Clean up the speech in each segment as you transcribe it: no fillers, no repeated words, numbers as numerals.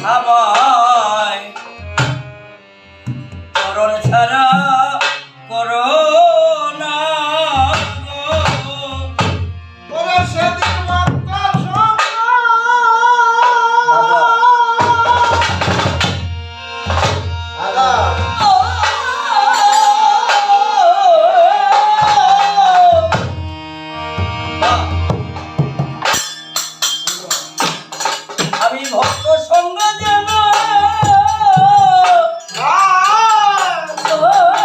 আমায় করণ ছাড়া করো না আমি ভক্ত সঙ্গ যেন করতে পারি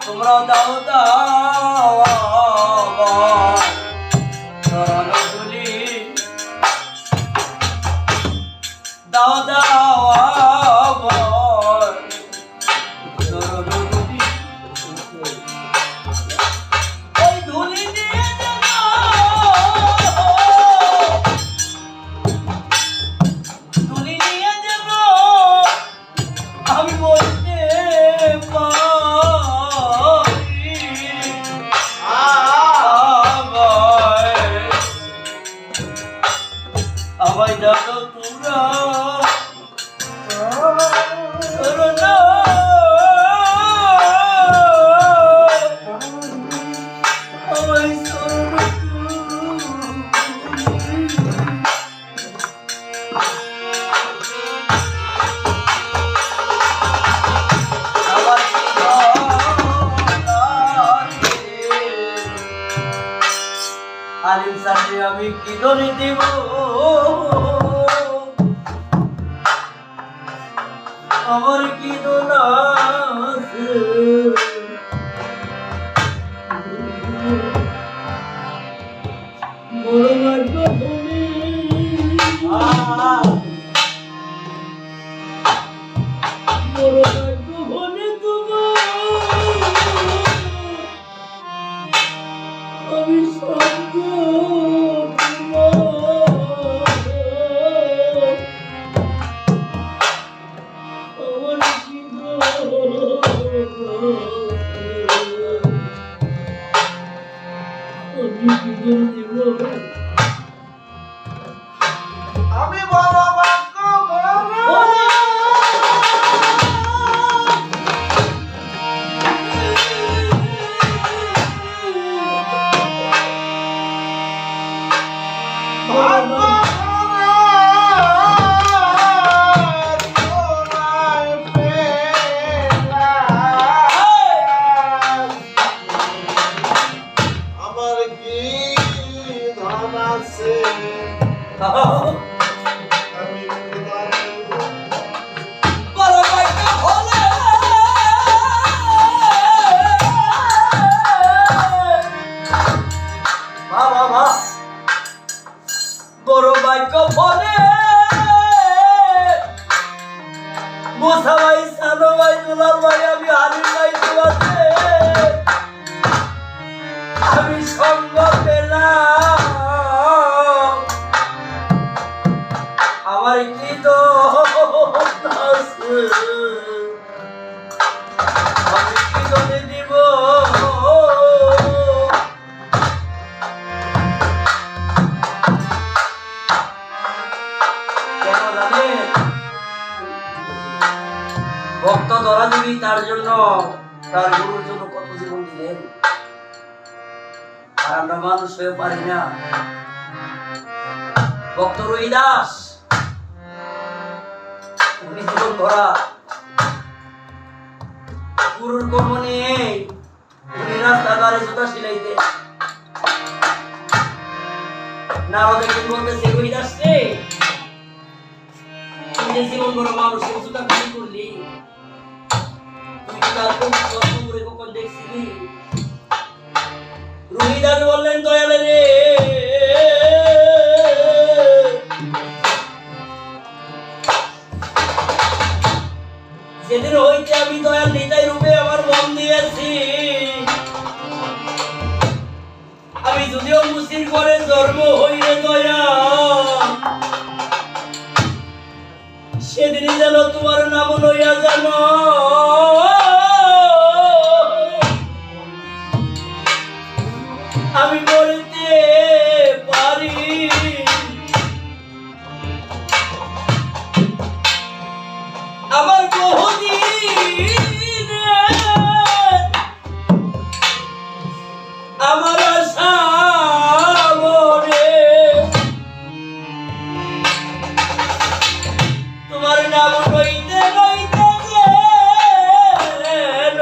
তোমরা দাও দাও চরণধুলি দাও দাও চরণধুলি ওই ধুলি দিয়ে যেন ধুলি দিয়ে যেন আমি বলতে আমায় দেখো তোমরা করোনা আমায় আলিম সাথে আমি কি ধরে দেব আমার কি দোলা বড় ভাগ্য তুমি বড় ভাগ্য বলে তোমার আমি সঙ্গ আমি বড় বাক্য আমার কি ধন আছে আমি বড় ভাগ্য হলে বাবা বড় ভাগ্য বলে মোসা ভাই সানো ভাই দুলাল ভাই আমি হারিম ভাই তোমাকে আমি সঙ্গ পেলাম আমার কি তো আমি কি করে দিব কেন জানেন ভক্ত ধরা দিবি তার জন্য তার গুরুর জন্য কত জীবন দিলেন আর আমরা মানুষ হয়ে পারি না ভক্ত রহিদাস উনি জীবন ভরা গুরুর কর্ম নিয়ে উনি রাস্তাঘাটে জুতা সিলাইতে নারদ একদিন বলতেছে রহিদাস রে তুই যে জীবন ভরা মানুষের জুতা বিক্রি করলি তুই কি তার কষ্ট করে কখন দেখছিলি রহিদাস বললেন দয়ালে রে যেদিন হইতে আমি দয়াল নিতাই রূপে আমার মন দিয়েছি যদিও মুসির ঘরে জন্ম হইলে দয়া, সেদিনই যেন তোমার নাম লইয়া জানো আমি বলতে পারি। আমার বহুদিন আমার আশা মনে তোমার নাম লইতে লইতে যেন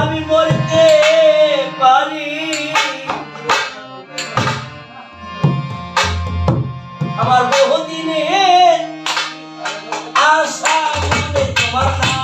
আমি মরতে পারি। আমার বহুদিনের আশা